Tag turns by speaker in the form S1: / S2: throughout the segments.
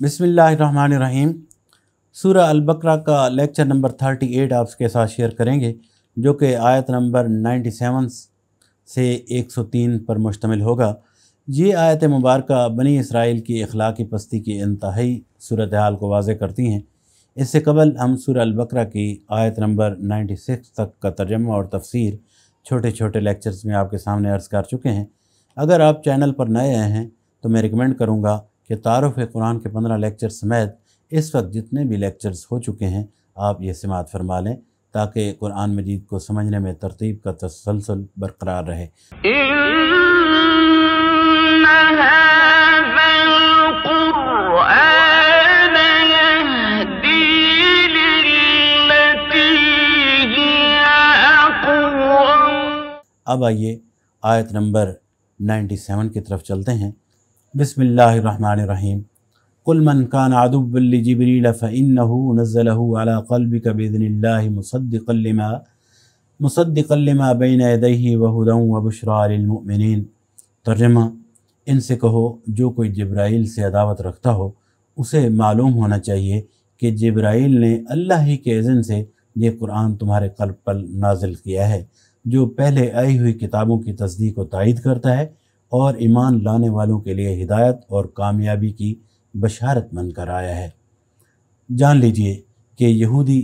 S1: बिस्मिल्लाहिर्रहमानिर्रहीम। सूरह अल-बकरा का लेक्चर नंबर 38 आपके साथ शेयर करेंगे, जो कि आयत नंबर 97 से 103 पर मुश्तमिल होगा। ये आयत मुबारक बनी इसराइल की अखलाकी पस्ती की इंतहाई सूरत हाल को वाज़े करती हैं। इससे कबल हम सूरह अल-बकरा की आयत नंबर 96 तक का तर्जुमा और तफसीर छोटे छोटे लेक्चर्स में आपके सामने अर्ज़ कर चुके हैं। अगर आप चैनल पर नए आए हैं तो मैं रिकमेंड करूँगा कि तारुफ़ कुरान के 15 लेक्चर समेत इस वक्त जितने भी लेक्चर्स हो चुके हैं आप ये समाअत फरमा लें, ताकि कुरान मजीद को समझने में तरतीब का तसलसल बरकरार रहे। अब आइए आयत नंबर 97 की तरफ चलते हैं। बिस्मिल्लाहिर्रहमानिर्रहीम। कुल मन कान अदुव्वन लिजिब्रील फ़इन्नहु नज़्ज़लहु अला क़ल्बिका बिइज़्निल्लाहि मुसद्दिक़न लिमा बैना यदैहि व हुदन व बुशरा लिलमुमिनीन। तर्जुमा, इनसे कहो जो कोई जिब्राइल से अदावत रखता हो उसे मालूम होना चाहिए कि जिब्राइल ने अल्लाह ही के इज़्न से ये कुरान तुम्हारे क़ल्ब पर नाज़िल किया है, जो पहले आई हुई किताबों की तस्दीक व तायीद करता है और ईमान लाने वालों के लिए हिदायत और कामयाबी की बशारत बनकर आया है। जान लीजिए कि यहूदी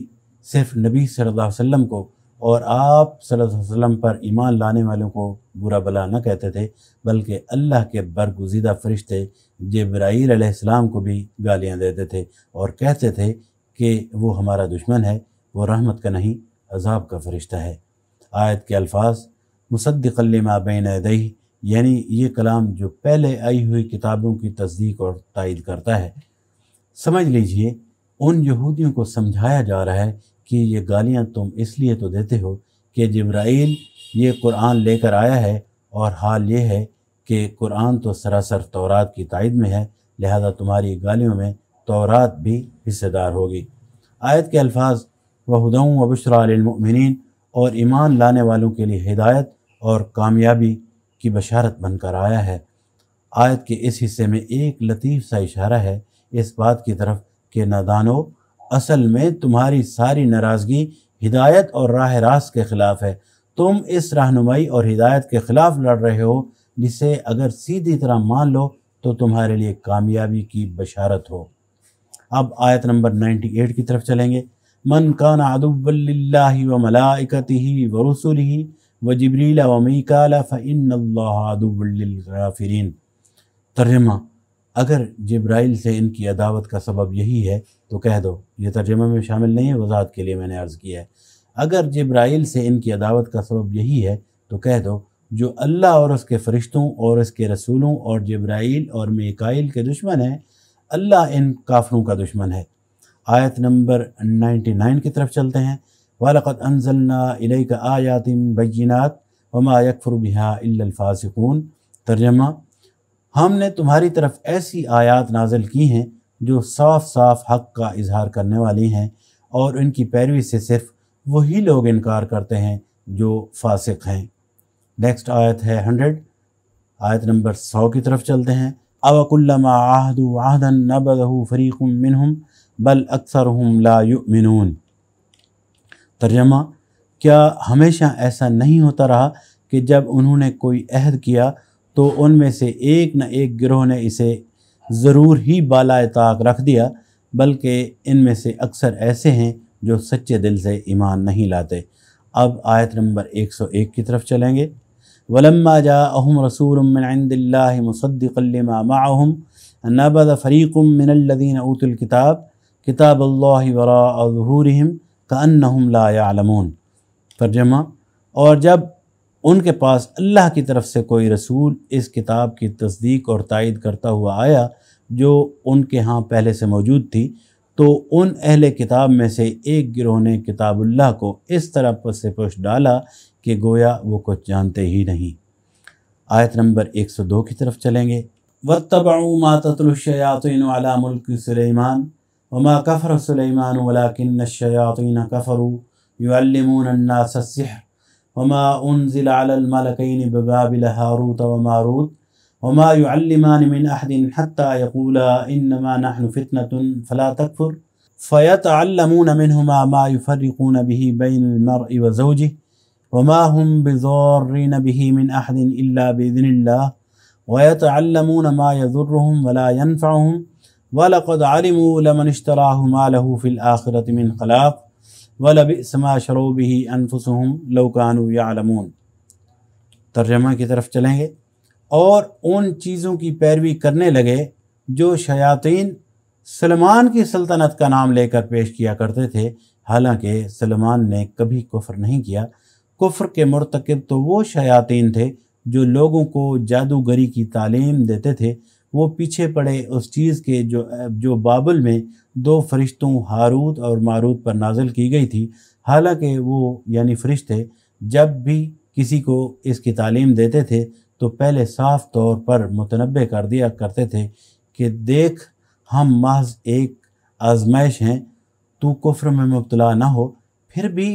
S1: सिर्फ नबी सल्लल्लाहु अलैहि वसल्लम को और आप सल्लल्लाहु अलैहि वसल्लम पर ईमान लाने वालों को बुरा भला न कहते थे, बल्कि अल्लाह के बरगुज़ीदा फ़रिश्ते जिब्राईल अलैहिस्सलाम को भी गालियाँ देते थे और कहते थे कि वो हमारा दुश्मन है, वो रहमत का नहीं अज़ाब का फ़रिश्ता है। आयत के अल्फाज मुसद्दिक़न लिमा बैना यदैहि, यानी ये कलाम जो पहले आई हुई किताबों की तस्दीक और तायीद करता है। समझ लीजिए उन यहूदियों को समझाया जा रहा है कि ये गालियाँ तुम इसलिए तो देते हो कि जिब्राईल ये कुरान लेकर आया है, और हाल ये है कि कुरान तो सरासर तौरात की तायीद में है, लिहाजा तुम्हारी गालियों में तौरात भी हिस्सेदार होगी। आयत के अल्फाज व हुदन व बुशरा लिलमुमिनीन, और ईमान लाने वालों के लिए हिदायत और कामयाबी की बशारत बनकर आया है। आयत के इस हिस्से में एक लतीफ़ सा इशारा है इस बात की तरफ कि नादानो, असल में तुम्हारी सारी नाराज़गी हिदायत और राह रास्त के ख़िलाफ़ है। तुम इस रहनुमाई और हिदायत के ख़िलाफ़ लड़ रहे हो, जिसे अगर सीधी तरह मान लो तो तुम्हारे लिए कामयाबी की बशारत हो। अब आयत नंबर 98 की तरफ चलेंगे। मन काना अदुव्वन लिल्लाहि व मलाइकतिही व रुसुलिही व जिब्रील व मीकाल फ़इन्नल्लाह अदुव्वुन लिलकाफ़िरीन। तर्जुमा, अगर जिब्राइल से इनकी अदावत का सबब यही है तो कह दो, ये तर्जुमा में शामिल नहीं है, वज़ाहत के लिए मैंने अर्ज़ किया है। अगर जिब्राइल से इनकी अदावत का सबब यही है तो कह दो, जो अल्लाह और उसके फ़रिश्तों और उसके रसूलों और जिब्राइल और मीकाईल के दुश्मन हैं, अल्लाह इन काफ़िरों का दुश्मन है। आयत नंबर 99 की तरफ चलते हैं। वलक़द अंज़लना इलैका आयातिन बय्यिनात वमा यकफ़ुरु बिहा इल्लल फ़ासिक़ून। तर्जुमा, हमने तुम्हारी तरफ ऐसी आयात नाज़िल की हैं जो साफ़ साफ़ हक़ का इजहार करने वाली हैं, और इनकी पैरवी से सिर्फ वही लोग इनकार करते हैं जो फासिक हैं। नेक्स्ट आयत है 100, आयत नंबर 100 की तरफ चलते हैं। अवकुल्लमा आहदू आहदन नबज़हु फ़रीक़ुम मिनहुम बल अक्सरुहुम ला युमिनून। तर्जुमा, क्या हमेशा ऐसा नहीं होता रहा कि जब उन्होंने कोई अहद किया तो उनमें से एक न एक गिरोह ने इसे ज़रूर ही बालाए ताक रख दिया, बल्कि इनमें से अक्सर ऐसे हैं जो सच्चे दिल से ईमान नहीं लाते। अब आयत नंबर 101 की तरफ चलेंगे। वलम्मा जाअहुम रसूलुम मिन इंदिल्लाहि मुसद्दिक़न लिमा मअहुम नबज़ फ़रीक़ुम मिनल्लज़ीना ऊतुल किताब किताबल्लाहि वराअ ज़ुहूरिहिम कअन्नहुम ला यअलमून। तर्जुमा, और जब उनके पास अल्लाह की तरफ से कोई रसूल इस किताब की तस्दीक और तायीद करता हुआ आया जो उनके यहाँ पहले से मौजूद थी, तो उन अहले किताब में से एक गिरोह ने किताबुल्लाह को इस तरह से पुश डाला कि गोया वो कुछ जानते ही नहीं। आयत नंबर 102 की तरफ चलेंगे। वत्तबऊ मा ततलु शयातीन अला मुल्क सुलैमान वमा कफ़र सुलैमान वलाकिन्न शयातीन कफ़रू युअल्लिमून अन्नास अस्सिह्र वमा उन्ज़िला अलल मलकैनि बिबाबिल हारूत व मारूत वमा युअल्लिमानि मिन अहदिन हत्ता यक़ूला इन्नमा नहनु फितनतुन फला तकफुर फ़यतअल्लमून मिनहुमा मा युफ़र्रिक़ून बिही बैनल मर्इ व ज़ौजिही वमा हुम बिज़ार्रीन बिही मिन अहदिन इल्ला बिइज़्निल्लाह वयतअल्लमून मा यज़ुर्रुहुम वला यनफ़अुहुम वलक़द अलिमू लमन इश्तराहु मा लहू फ़िल आख़िरति मिन ख़लाक़ वलबिअस मा शरौ बिही अनफ़ुसुहुम लौ कानू यअलमून। तर्जमा की तरफ चलेंगे। और उन चीज़ों की पैरवी करने लगे जो शयातीन सुलेमान की सल्तनत का नाम लेकर पेश किया करते थे, हालांकि सुलेमान ने कभी कुफ्र नहीं किया। कुफ्र के मुर्तकिब तो वो शयातीन थे जो लोगों को जादूगरी की तालीम देते थे। वो पीछे पड़े उस चीज़ के जो बाबल में दो फरिश्तों हारूत और मारूत पर नाजिल की गई थी। हालांकि वो यानी फरिश्ते जब भी किसी को इसकी तालीम देते थे तो पहले साफ तौर पर मुतनब्बे कर दिया करते थे कि देख, हम महज एक आजमाइश हैं, तू कुफ्र में मुब्तला ना हो। फिर भी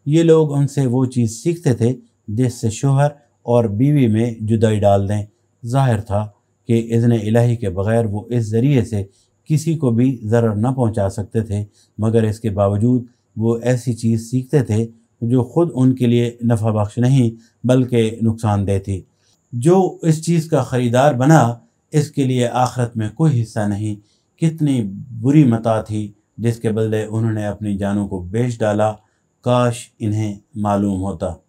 S1: ये लोग उनसे वो चीज़ सीखते थे जिससे शोहर और बीवी में जुदाई डाल दें। ज़ाहिर था कि इज़्न इलाही के बग़ैर वो इस ज़रिए से किसी को भी ज़रर न पहुंचा सकते थे, मगर इसके बावजूद वो ऐसी चीज़ सीखते थे जो ख़ुद उनके लिए नफ़ा बख्श नहीं बल्कि नुकसानदेह थी। जो इस चीज़ का ख़रीदार बना इसके लिए आखिरत में कोई हिस्सा नहीं। कितनी बुरी मता थी जिसके बदले उन्होंने अपनी जानों को बेच डाला, काश इन्हें मालूम होता।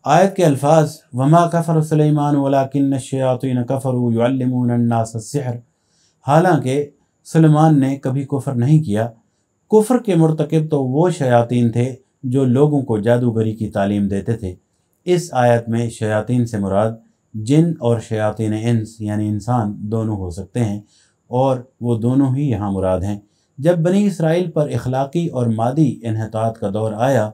S1: आयत के अल्फाज वमा कफ़र सुलेमान वलाकिन्न शयातीन कफ़रू युअल्लिमून अन्नास अस्सिहर। हालांकि सुलेमान ने कभी कुफ्र नहीं किया। कुफ्र के मुर्तकिब तो वो शयातीन थे जो लोगों को जादूगरी की तालीम देते थे। इस आयत में शयातीन से मुराद जिन और शयातीन इंस यानी इंसान दोनों हो सकते हैं, और वो दोनों ही यहाँ मुराद हैं। जब बनी इसराइल पर इखलाकी और मादी इन्हितात का दौर आया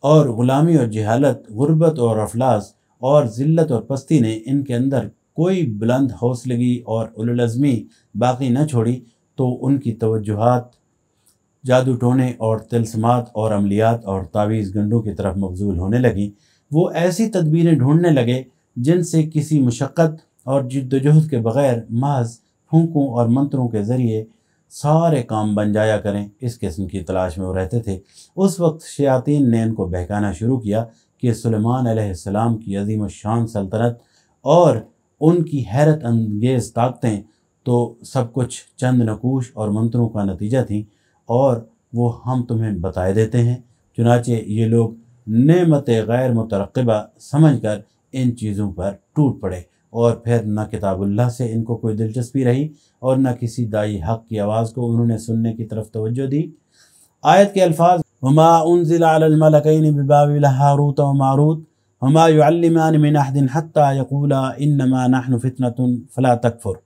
S1: और ग़ुलामी और जहालत, गुर्बत और अफलास और ज़िल्लत और पस्ती ने इनके अंदर कोई बुलंद हौसलगी और उलुल अज़्मी बाकी न छोड़ी, तो उनकी तवज्जुहात जादू टोने और तिलस्मात और अमलियात और तावीज़ गंडों की तरफ मबज़ूल होने लगी। वो ऐसी तदबीरें ढूंढने लगे जिनसे किसी मुशक्क़त और जिद्दोजहद के बग़ैर महज फूंकों और मंत्रों के ज़रिए सारे काम बन जाया करें। इस किस्म की तलाश में वो रहते थे। उस वक्त शयातीन ने इनको बहकाना शुरू किया कि सुलेमान अलैहिस्सलाम की अज़ीम शान सल्तनत और उनकी हैरत अंगेज़ ताकतें तो सब कुछ चंद नकूश और मंत्रों का नतीजा थी, और वो हम तुम्हें बताए देते हैं। चुनाचे ये लोग नेमत गैर मुतरक़िबा समझकर इन चीज़ों पर टूट पड़े, और फिर न किताबुल्लाह से इनको कोई दिलचस्पी रही और न किसी दाई हक़ की आवाज़ को उन्होंने सुनने की तरफ तवज्जो दी। आयत के अल्फाज वमा उन्ज़िला अलल मलकैनि बिबाबिल हारूत व मारूत वमा युअल्लिमानि मिन अहदिन हत्ता यक़ूला इन्नमा नहनु फितनतुन फला तकफुर।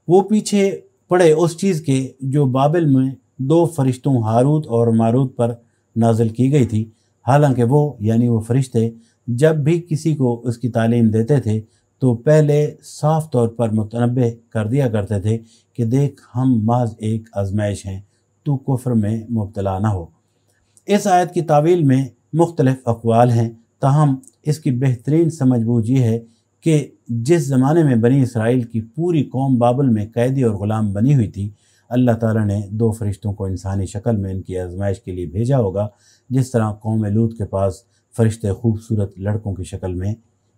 S1: वो पीछे पड़े उस चीज़ के जो बाबिल में दो फरिश्तों हारूत और मारूत पर नाजिल की गई थी। हालांकि वो यानी वो फरिश्ते जब भी किसी को उसकी तालीम देते थे तो पहले साफ तौर पर मुतनब्बे कर दिया करते थे कि देख, हम महज एक आजमाइश हैं, तू कुफ्र में मुब्तला न हो। इस आयत की तावील में मुख्तलिफ अक़वाल हैं, ताहम इसकी बेहतरीन समझ बूझ ये है कि जिस ज़माने में बनी इसराइल की पूरी कौम बाबल में कैदी और ग़ुलाम बनी हुई थी, अल्लाह ताला ने दो फरिश्तों को इंसानी शक्ल में इनकी आजमाइश के लिए भेजा होगा, जिस तरह कौम लूत के पास फरिश्ते खूबसूरत लड़कों की शक्ल में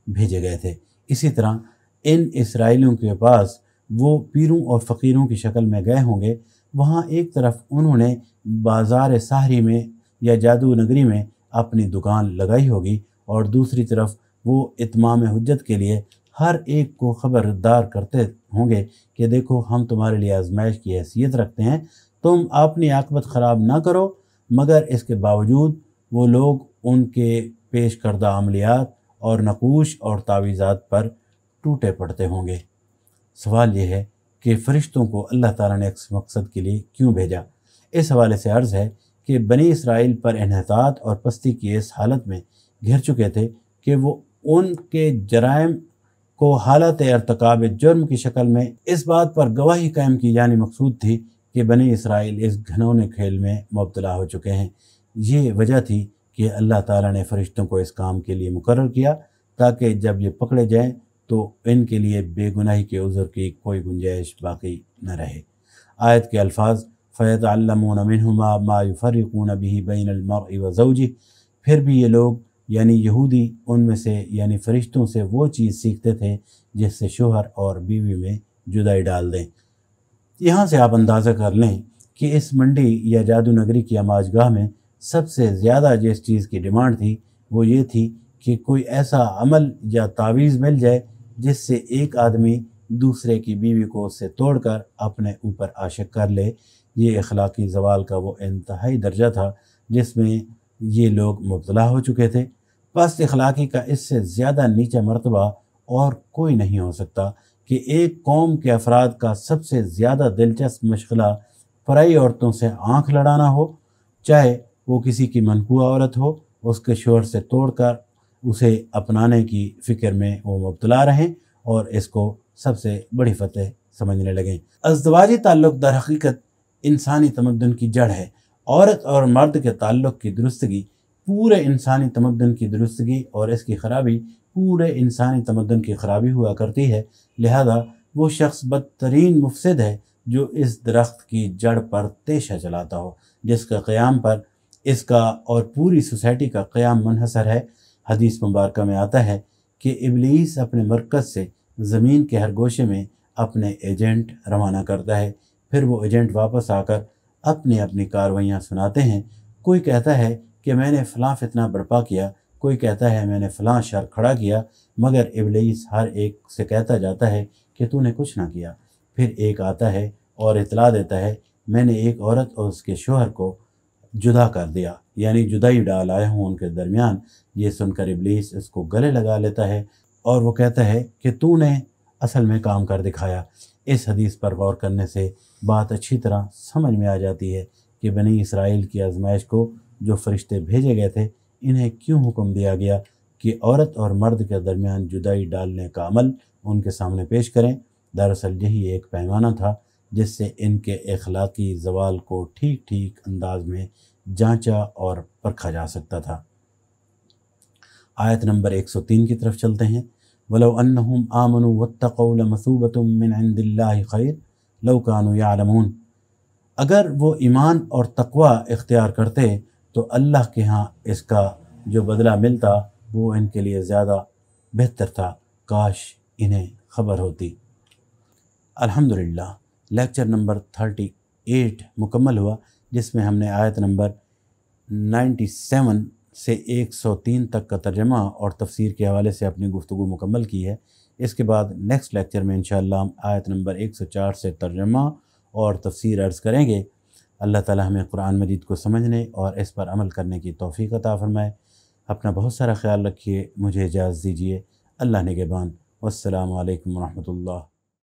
S1: भेजे गए थे। इसी तरह इन इसराइलियों के पास वो पीरों और फ़कीरों की शक्ल में गए होंगे। वहाँ एक तरफ उन्होंने बाज़ार साहरी में या जादू नगरी में अपनी दुकान लगाई होगी, और दूसरी तरफ वो इत्माम हुज्जत के लिए हर एक को ख़बरदार करते होंगे कि देखो, हम तुम्हारे लिए आजमाइश की हैसियत रखते हैं, तुम अपनी आक़िबत ख़राब ना करो। मगर इसके बावजूद वो लोग उनके पेश करदा अमलियात और नकूश और तावीज़ात पर टूटे पड़ते होंगे। सवाल ये है कि फ़रिश्तों को अल्लाह ताला ने इस मकसद के लिए क्यों भेजा। इस हवाले से अर्ज़ है कि बनी इसराइल पर इन्हितात और पस्ती की इस हालत में घिर चुके थे कि वो उनके जराइम को हालत इर्तिकाब जुर्म की शक्ल में इस बात पर गवाही कायम की जानी मकसूद थी कि बनी इसराइल इस घिनौने खेल में मुब्तला हो चुके हैं। ये वजह थी कि अल्लाह ताला ने फ़रिश्तों को इस काम के लिए मुकर्रर किया ताकि जब ये पकड़े जाएं تو ان کے لیے بے گناہی کے عذر کی کوئی گنجائش باقی نہ رہے۔ آیت کے الفاظ فَيَتَعَلَّمُونَ مِنْهُمَا مَا يُفَرِّقُونَ بِهِ بَيْنَ الْمَرْءِ وَزَوْجِهِ، پھر بھی یہ لوگ یعنی یہودی ان میں سے یعنی فرشتوں سے وہ چیز سیکھتے تھے جس سے شوہر اور بیوی میں جدائی ڈال دیں۔ یہاں سے آپ اندازہ کر لیں کہ اس منڈی یا جادو نگری کی آماج گاہ میں سب سے زیادہ جس چیز کی ڈیمانڈ تھی وہ یہ تھی کہ کوئی ایسا عمل یا تعویذ مل جائے جس سے ایک آدمی دوسرے کی بیوی کو اس سے توڑ کر اپنے اوپر عاشق کر لے۔ یہ اخلاقی زوال کا وہ انتہائی درجہ تھا جس میں یہ لوگ مبتلا ہو چکے تھے۔ بس اخلاقی کا اس سے زیادہ نیچا مرتبہ اور کوئی نہیں ہو سکتا کہ ایک قوم کے افراد کا سب سے زیادہ دلچسپ مشغلہ پرائی عورتوں سے آنکھ لڑانا ہو، چاہے وہ کسی کی منقوع عورت ہو، اس کے شوہر سے توڑ کر اسے اپنانے کی فکر میں وہ مبتلا رہیں اور اس کو سب سے بڑی فتح سمجھنے لگیں۔ ازدواجی تعلق در حقیقت انسانی تمدن کی جڑ ہے۔ عورت اور مرد کے تعلق کی درستگی پورے انسانی تمدن کی درستگی اور اس کی خرابی پورے انسانی تمدن کی خرابی ہوا کرتی ہے۔ لہذا وہ شخص بدترین مفسد ہے جو اس درخت کی جڑ پر تیشہ چلاتا ہو، جس کا قیام پر اس کا اور پوری سوسائٹی کا قیام منحصر ہے۔ حدیث مبارکہ میں آتا ہے کہ ابلیس اپنے مرکز سے زمین کے ہر گوشے میں اپنے ایجنٹ روانہ کرتا ہے، پھر وہ ایجنٹ واپس آ کر اپنی اپنی کارروائیاں سناتے ہیں۔ کوئی کہتا ہے کہ میں نے فلاں فتنہ برپا کیا، کوئی کہتا ہے میں نے فلاں شر کھڑا کیا، مگر ابلیس ہر ایک سے کہتا جاتا ہے کہ تو نے کچھ نہ کیا۔ پھر ایک آتا ہے اور اطلاع دیتا ہے میں نے ایک عورت اور اس کے شوہر کو جدا کر دیا، یعنی جدائی ڈال آیا ہوں ان کے درمیان۔ یہ سن کر ابلیس اس کو گلے لگا لیتا ہے اور وہ کہتا ہے کہ تو نے اصل میں کام کر دکھایا۔ اس حدیث پر غور کرنے سے بات اچھی طرح سمجھ میں آ جاتی ہے کہ بنی اسرائیل کی آزمائش کو جو فرشتے بھیجے گئے تھے انہیں کیوں حکم دیا گیا کہ عورت اور مرد کے درمیان جدائی ڈالنے کا عمل ان کے سامنے پیش کریں۔ دراصل یہی ایک پیمانہ تھا جس سے ان کے اخلاقی زوال کو ٹھیک ٹھیک انداز میں جانچا اور پرکھا جا سکتا تھا۔ آیت نمبر 103 کی طرف چلتے ہیں۔ وَلَوْ أَنَّهُمْ آمَنُوا وَاتَّقَوْا لَمَثُوبَةٌ مِّنْ عِندِ اللَّهِ خَيْرٌ لَوْ كَانُوا يَعْلَمُونَ، اگر وہ ایمان اور تقوی اختیار کرتے تو اللہ کے ہاں اس کا جو بدلہ ملتا وہ ان کے لیے زیادہ بہتر تھا، کاش انہیں خبر ہوتی۔ الحمدللہ لیکچر نمبر 38 مکمل ہوا، جس میں ہم نے آیت نمبر 97 سے 103 تک کا ترجمہ اور تفسیر کے حوالے سے اپنی گفتگو مکمل کی ہے۔ اس کے بعد نیکسٹ لیکچر میں انشاءاللہ ہم آیت نمبر 104 سے ترجمہ اور تفسیر عرض کریں گے۔ اللہ تعالی ہمیں قرآن مجید کو سمجھنے اور اس پر عمل کرنے کی توفیق عطا فرمائے۔ اپنا بہت سارا خیال رکھیے، مجھے اجازت دیجیے۔ اللہ نگہبان، والسلام علیکم ورحمۃ اللہ۔